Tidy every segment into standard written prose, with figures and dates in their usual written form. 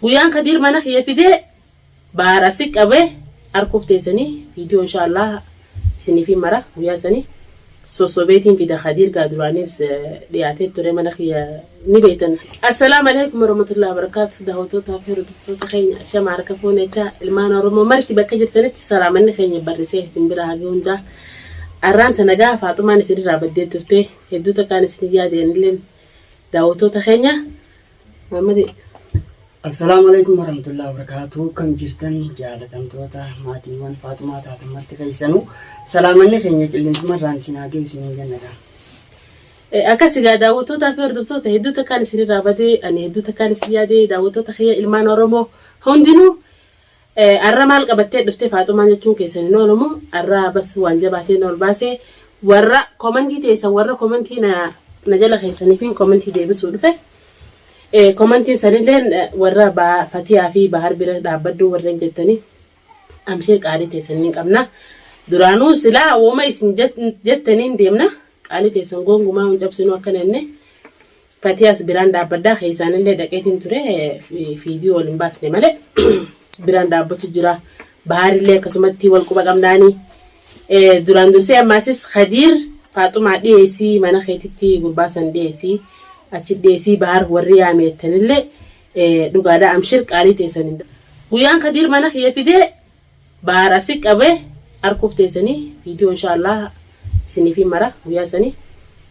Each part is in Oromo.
ويان كدير مناخ يفيدي بارسك أبي أركوف تيسني فيديو إن شاء الله سني في مرة ويا سني صوصوبيتين في دخادير قادرانيس ليعتيد تري مناخ نبيتن. السلام عليكم ورحمة الله وبركاته. دهوتو تافيرو دكتور خيني أشياء معركة فونيتا المانا رمو مرتي بكجر تنت السلام مني خيني برسيه سنبرا هاجون جا أرانت نجا فاطمة نسير رابدي تفتي هدوتا كان سنيا دين دهوتو تخيني محمد. السلام عليكم ورحمة الله وبركاته. كم جرتن جالتن توتا ماتيوان فاطمة تاتمت كيسنو سلامني خيني اللي مران سناجي وسنين جندا. أكاسي داوتو تافير دكتور هدوتا كان سنير رابدي أني هدوتا كان سنيا دي داوتو تخيا المانا رمو هندينو الرمال قبتي دفتي فاطمة نجتون كيسني نورمو الرا بس وانجباتي نور باسي ورا كومنتي تيسا ورا كومنتي نجلا خيسني فين كومنتي دي بسولفه كومنتي سنين ورا با فتيا في بحر بير دابدو ورن جتني امشير قالي تيسنين قبنا درانو سلا وما يسن جتنين ديمنا قالي تيسن غونغما ونجبسنو كننه فتياس بيران دابدا خيسانين له دقيقتين تري في فيديو لمباس نمله بيران دابتو جرا بحر له كسمتي والقبا قمداني دران دوسي اماسيس خدير فاطمه ديسي مانا خيتتي غرباسن ديسي أشديسي بحر وريا ميتنلي دوغادا أمشير قالي تيسنين ويان كدير مناخ يفيدي بحر أسيك أبي أركوف تيسني فيديو إن شاء الله سني في مرة ويا سني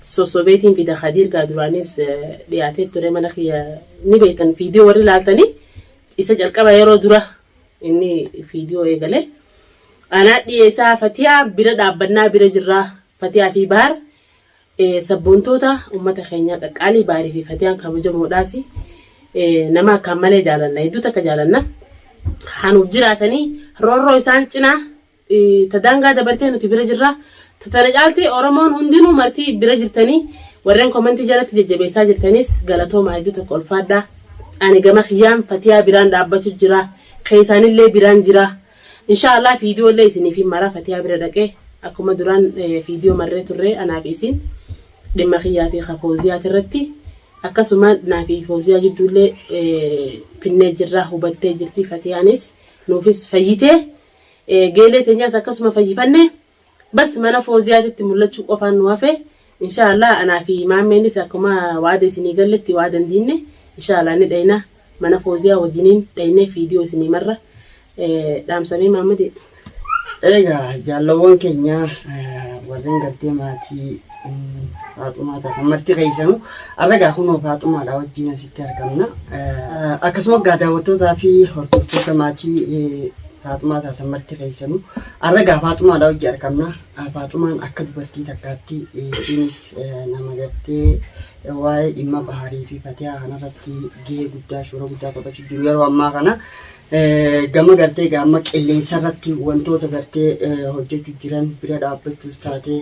صوصوبيتين في دخادير قادرانيس ليعتيد تري مناخ نبيتن فيديو وري لالتني إسجل كبا يرو درا إني فيديو إيغالي أنا ديسا فتيا بيرا دابنا بيرا جرا فتيا في بحر سبونتوتا أمتا خينيا قالي باري في فتيان كمجو موداسي نما كمالي جالنا يدوتا كجالنا حانوف جراتني رورو إسان چنا تدانغا دبرتين تبير جرا تتنجالتي أورمون هندينو مرتي بير جرتني ورين كومنتي جالت ججبيسا جرتنيس غلطو ما يدوتا كولفادا أني غما خيام فتيا بيران دابتو جرا خيساني اللي بيران جرا إن شاء الله فيديو اللي سني في مرة فتيا بير دقي أكما دوران فيديو مرة تري أنا بيسين لما خيا في خفوزيات الرتي أكسما نافي فوزيا جدولة في النجرة وبنتي جرتي فتيانيس نوفيس فيته جيلة تنياس أكسما فيفنة بس ما نفوزيات التملة وفان وافه إن شاء الله أنا في مامني سأكما وعد سني قلت وعد دينه إن شاء الله ندينا ما نفوزيا وجنين دينا فيديو سني مرة دام سمي محمد. إيجا جالوان كينيا ورين قلتي ماتي فاطمة تمرتي غيسانو أرجع خنو فاطمة لا وجينا ستة ركمنا أكسمو قادا وتوتا في هرتوتا تماتي فاطمة تمرتي غيسانو أرجع فاطمة لا وجي ركمنا فاطمة أكد برتي تكاتي سينس نمجتي واي إما بحري في فتيا أنا رتي جي قدا شورو قدا تبتش جوير وما كنا gama gartee gama qilleensa irratti wantoota gartee hojjechuu jiran bira dhaabbachuus taate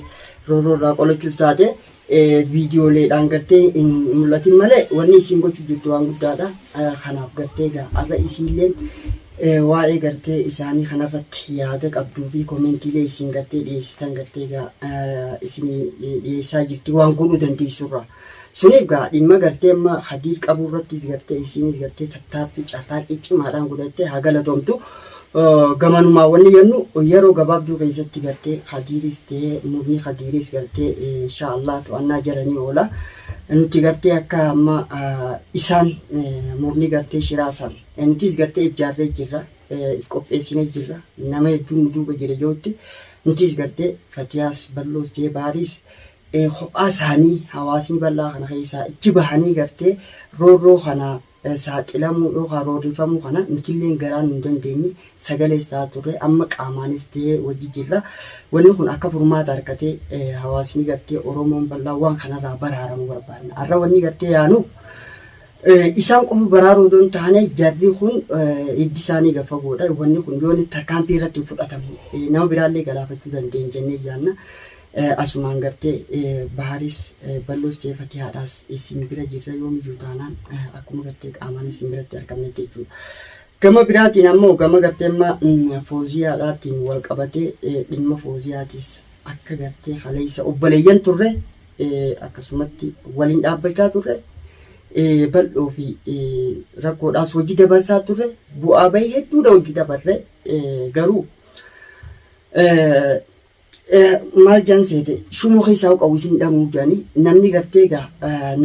roorroorraa qolachuus taate viidiyooleedhaan gartee mul'atin malee wanni isiin gochuu jirtu waan guddaadha. Kanaaf gartee har'a isiilleen waa'ee gartee isaanii kanarratti yaada qabduu fi koomentiilee isiin gartee dhiyeessitan gartee isin dhiyeessaa jirti waan godhuu dandeessurra. Sunif gaa dhimma gartee amma hadiir qabuu irrattis gartee isiinis gartee tattaaffii carraaqii cimaadhaan godhattee haa galatoomtu. Gamanumaa wanni jennu yeroo gabaabduu keessatti gartee hadiiris ta'ee murni hadiiris gartee inshaallah to'annaa jiranii oola. Nuti gartee akka amma isaan murni gartee shiraasan nutis gartee ijaarree jirra qopheessinee jirra nama hedduun duuba jira jootti nutis gartee Fatiyaas balloos ta'ee baaris kophaa isaanii hawaasni bal'aa kana keessaa itti bahanii gartee roorroo kana saaxilamuu yookaan roorrifamuu kana nutilleen garaan hin dandeenye sagalees ta'a turre amma qaamaanis ta'ee wajji jirra. Wanni kun akka furmaata argatee hawaasni gartee Oromoon bal'aa waan kanarraa baraaramuu barbaadna. Har'a wanni gartee yaanu isaan qofa baraaruu doon taane jarri kun hiddi isaanii gafagoodha. Wanni kun yoon tarkaanfii irratti hin fudhatamu nama biraallee galaafachuu dandeenya jennee jaanna. Asumaan gartee baharis balloos ta'ee Fatiyaadhaas isin bira jirra yoomiyyuu taanaan akkuma gartee qaamaan isin biratti argamne jechuudha. Gama biraatiin ammoo gama gartee amma Fooziyaadhaatiin wal qabatee dhimma Fooziyaatis akka gartee haleessa obboleeyyan turre akkasumatti waliin dhaabbachaa turre bal'oo fi rakkoodhaas hojii dabarsaa turre bu'aa bahii hedduudha hojii dabarre garuu maal janseete shumoo keessaa qabu isin dhamuu jedhanii namni gartee egaa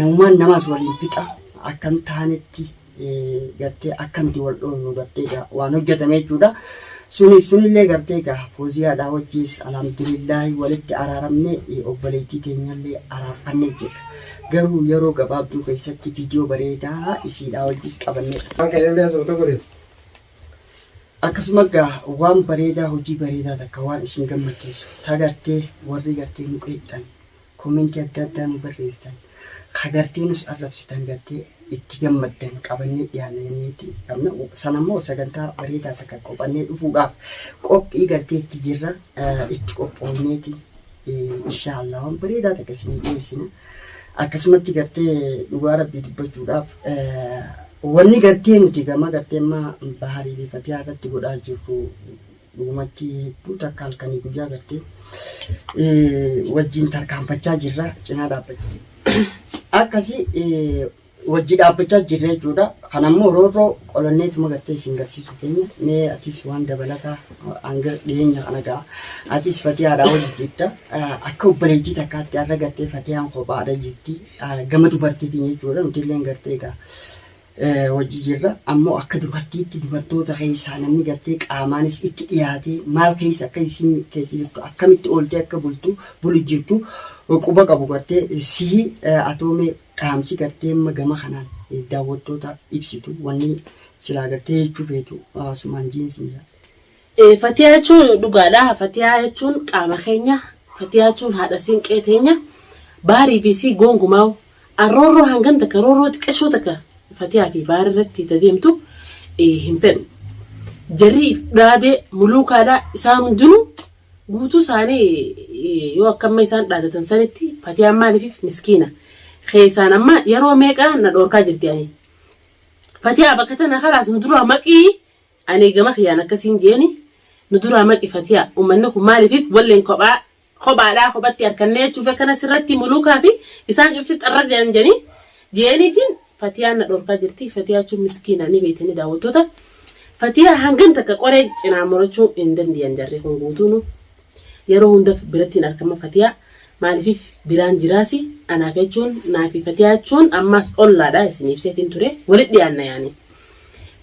namumaan namaas waliin fixa akkan taanetti gartee akkamti wal dhoofnu gartee egaa waan hojjetame jechuudha. Sunillee gartee egaa Fooziyaadhaa wajjis alhamdulillahi walitti araaramne obboleettii teenyallee araarfannee jirra. Garuu yeroo gabaabduu keessatti viidiyoo bareedaa isiidhaa wajjis qabannee. Akkasuma egaa waan bareedaa hojii bareedaa takka waan isin gammachiisu tagartee warri gartee nu qeexxan koomentii adda addaa nu barreessan kagartee nus arrabsitan gartee itti gammaddan qabannee dhiyaanneeti qabna sanammoo sagantaa bareedaa takka qophannee dhufuudhaaf qophii gartee itti jirra itti qophoofneeti inshaallah waan bareedaa takka isin dhiyeessina akkasumatti gartee dhugaa rabbii dubbachuudhaaf wanni gartee nuti gama gartee amma baharii fi fatiyaa irratti godhaa jirru dhugumatti hedduu takka halkanii guyyaa gartee wajjin tarkaanfachaa jirra cinaa dhaabbachaa akkasii wajji dhaabbachaa jirra jechuudha. Kanammoo roorroo qolanneetuma gartee isin garsiisu keenya mee atis waan dabalataa hanga dhiyeenya kana ga'a atis fatiyaadhaa wajji jirta akka obboleettii takkaatti har'a gartee fatiyaan kophaadha jirti gama dubartiitiin jechuudha nuti illee gartee egaa hojii jirra ammoo akka dubartiitti dubartoota keessaa namni gartee qaamaanis itti dhiyaatee maal keessa akka isin keessa jirtu akkamitti ooltee akka bulu jirtu quba qabu gartee sii atoomee qaamsi gartee gama kanaan daawwattoota ibsitu wanni silaa gartee jechuu beetu sumaan jiinsi. Fatiyaa jechuun dhugaadha. Fatiyaa jechuun qaama keenya. Fatiyaa jechuun haadha siinqee teenya. Baarii fi sii gongumaa arroorroo hangan takka roorroo xiqqeeshoo takka. Fatiyaa fi baara irratti deemtu hin fedhu. Jarri dhaadee muluukaadhaa isaan hundinuu guutuu isaanii yoo akkamma isaan dhaadatan sanitti fatiyaan maaliif miskiina. Keessaan amma yeroo meeqaa na dhoorkaa jirti ani. Fatiyaa bakka tana karaas nu duraa maqii ani gama kiyyaan akkasiin jeeni nu duraa maqii fatiyaa uummanni kun maaliif walleen kophaadhaa kophatti harkannee jechuuf akkanas irratti muluukaa fi isaan cufti xarra jeeniitiin fatiyaan na dhoorkaa jirti. Fatiyaa jechuun miskiina ni beekanii daawwattoota. Fatiyaa hangan takka qoree cinaa morachuu hin dandeeyyan jarri kun guutuunu yeroo hunda birattiin argama fatiyaa maaliif biraan jiraasi anaaf jechuun naafi fatiyaa jechuun ammas ollaadha isin ibseetiin ture walitti dhiyaanna yaani.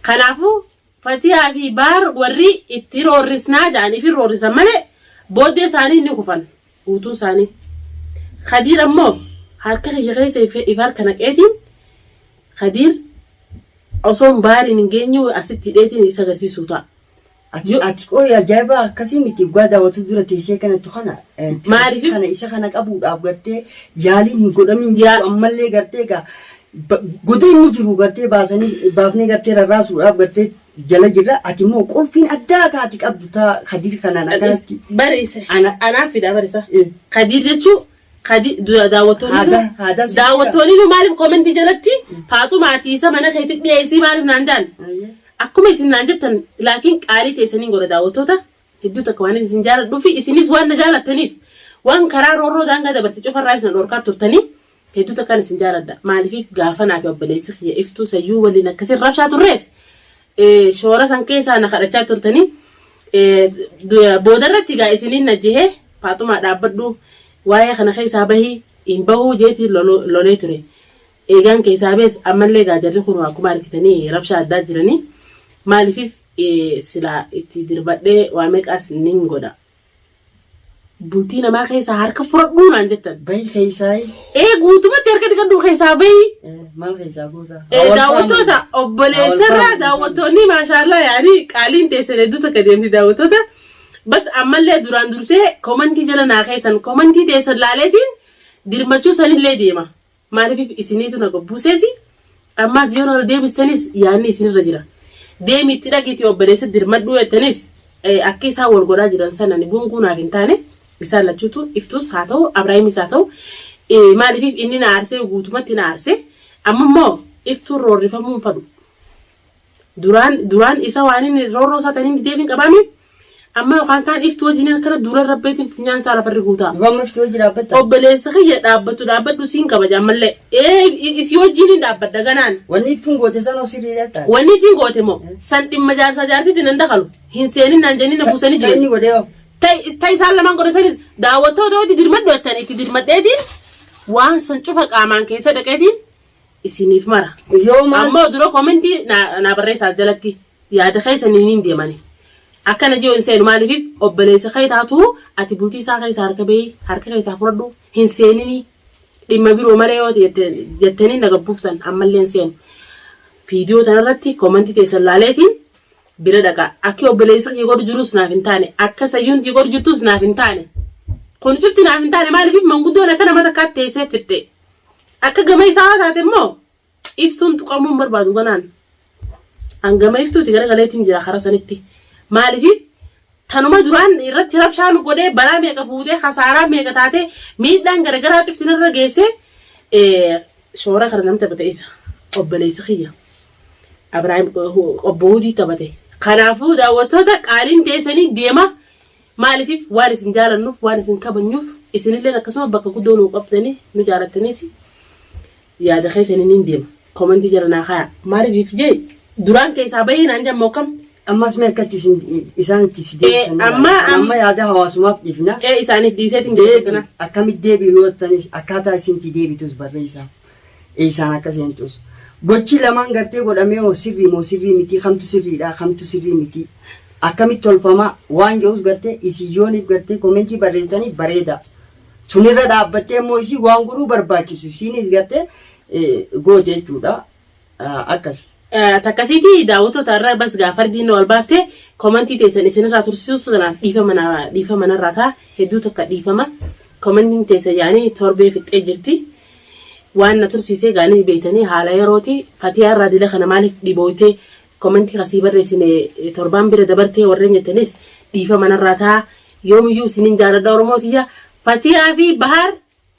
Kanaafuu fatiyaa fi baar warri itti roorrisnaa jedhanii fi roorrisan malee booddee isaanii ni kufan guutuu isaanii. Khadiir ammoo harka kiyya keessa if harka naqeetiin Khadiir osoon baariin hin geenyu asitti hidheetiin isa agarsiisuu ta'a. Ati qoy ajaa'iba akkasii miti guddaa daawwatu dura teessee kanatti kana maaliif kana isa kana qabuudhaaf gartee yaaliin hin godhamin jiru ammallee gartee egaa godee inni jiru gartee baafnee gartee rarraasuudhaaf gartee jala jirra ati immoo qulfiin addaa taati qabdu taa Khadiir kanaan akkanatti barreessa anaaf fida barreessa Khadiir jechuun daawwattoonni maaliif koomentii jalatti Faaxumaati isa mana keetti dhiyeessii maaliif naan jaan akkuma isin naan jettan laakiin qaalii teessanii godha daawwattoota hedduu takka waan isin jaaladhuu fi isinis waan na jaalattaniif waan karaa roorroo daangaa dabartee cufarraa isin dhoorkaa turtanii hedduu takkaan isin jaaladha maaliif gaafa naaf obboleessi kiyya iftuu sayyuu waliin akkasiin rabshaa turrees shoora san keessaa na kadhachaa turtanii boodarratti egaa isiniin najjihee Faaxumaa dhaabbadhu waa'ee kana keessaa bahii hin bahuu jeetiin lolee ture. Eegaan keessaa bees ammallee egaa jarri kun akkuma argitanii rabshaa addaa jiranii maaliif silaa itti dirbadhee waa meeqaas nin godha. Buutii namaa keessaa harka fudhadhuu naan jettan. Bahii keessaa guutumatti harka dhiqadhuu keessaa bahii. Maal keessaa goota? Daawwattoota obboleessarraa daawwattoonni maashaallah yaani qaaliin teessan hedduu takka deemti daawwattoota. Bas ammallee duraan dursee koomentii jala naa keessan koomentii teessan laaleetiin dirmachuu sanillee deema. Maaliif isiniitu na gobbuuseesi ammas yoo ol deebistanis yaanni isinirra jira. Deemi itti dhagiitii obboleessa dirmadhuu jettanis akka isaan wal godhaa jiran sana ni gunguunaaf hin taane isaan lachuutu iftuus haa ta'u Abrahaamis haa ta'u maaliif inni na aarsee guutumatti na aarsee amma immoo iftuun roorrifamuun fadhu. Duraan isa waan inni roorroo isaatanii deebiin qabaami amma yookaan kaan iftuu wajjin kana dura rabbeetiin funyaan isaa lafarri guutaa. Dhugaama iftuu wajjin dhaabbata. Obboleessa kiyya dhaabbadhu siin kabaja ammallee isii wajjin hin dhaabbadda ganaan. Wanni iftuun goote san osirriidha ta'a. Wanni isiin goote moo san dhimma jaarsaa jaartiitti nan dakalu hin seenin naan jennin na buusanii jiru. Inni godhee Ta isaan lamaan godhasanii daawwattoota itti dirmadhu jettanii itti dirmadheetiin waan san cufa qaamaan keessa dhaqeetiin isiniif mara. Ammoo dura koomentii naa barreessaas jalatti yaada keessanii hin deemani. Akkana jiru hin seenu maaliif obboleessa kee taatu ati bultii isaa keessa harka bahii harka keessaa fudhadhu hin seenini dhimma biroo malee yoo jettanii na gabbuufsan ammallee hin seenu. Viidiyoo tanarratti koomentii teessan laaleetiin bira dhaqa akka obboleessa kee godhu jirus naaf hin taane akka sayyuun tii godhu jirtus naaf hin taane. Kun cufti naaf hin taane maaliif manguddoon akka nama takkaatti teessee fitte. Akka gama isaa taate immoo iftuun tuqamuu hin barbaadu ganaan. Hangama iftuuti garagaleetiin jira karaa sanitti. Maaliif tanuma duraan irratti rabshaan godhee balaa meeqa fuutee khasaaraa meeqa taatee miidhaan garagaraa cuftiin irra geessee shoora kana namni taphate isa obboleessa kiyya Abiraayim obbo Hudii taphate. Kanaafuu daawwattoota qaaliin teessanii deema maaliif waan isin jaalannuuf waan isin kabajnuuf isinillee akkasuma bakka guddoo nu qabdanii nu jaalattaniis yaada keessanii ni deema. Koomentii jala naa kaayaa maaliif jee duraan keessaa bahee naan jammoo kam. Ammas mee akkatti isaan itti si deebisan. Amma yaada hawaasumaaf dhiifna. Isaaniif dhiiseetiin deebisana. Akkamitti deebi'u yoo ta'anis akkaataa isinti deebitus barreessaa. Isaan akka seentus. Gochi lamaan gartee godhamee moo sirrii miti kamtu sirriidha kamtu sirrii miti. Akkamitti tolfamaa waan jedhus gartee isiyyooniif gartee koomentii barreessaniif bareeda. Sunirra dhaabbattee immoo isii waan godhuu barbaachisu isiinis gartee goote jechuudha. Akkasi. Takkasiiti daawwattoota irraa bas gaafardiin wal baaftee koomentii teessan isinirraa tursiisuutu tanaaf dhiifama manarraa ta'a hedduu tokko dhiifama koomentiin teessan yaanii torbee fixxee jirti waan na tursiisee gaanii beeytanii haala yerooti fatiyaa irraa dila kana maaliif dhibooytee koomentii kasii barreessine torbaan bira dabartee warreen jettanis dhiifama manarraa ta'a yoomiyyuu isiniin jaaladha Oromootiyya fatiyaa fi bahar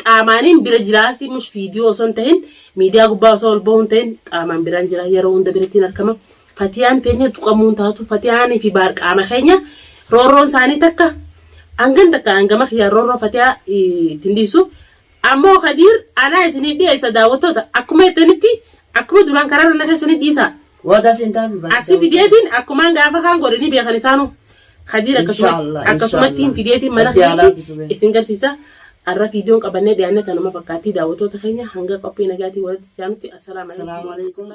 qaamaaniin bira jiraasi mush viidiyoo osoo hin ta'in miidiyaa gubbaa osoo ol bahuun ta'in qaamaan biraan jira yeroo hunda birattiin argama. Fatiyaan teenya tuqamuun taatu fatiyaanii fi baar qaama keenya roorroon isaanii takka hangan takka hangama xiyyaa roorroo fatiyaa ittiin dhiisu. Ammoo Khadiir anaa isiniif dhiyeessa daawwattoota akkuma jettanitti akkuma duraan karaa irra keessanii dhiisa. Waada seentaa fi baay'ee. Asii fideetiin akkumaan gaafa kaan godhanii beekan isaanu Khadiir akkasumatti fideetiin mana keessatti isin garsiisa. Arra viidiyoon qabannee dhiyaanne tanuma fakkaattii daawwattoota keenya hanga qophii nagaatii walitti jaanutti assalamu alaikum.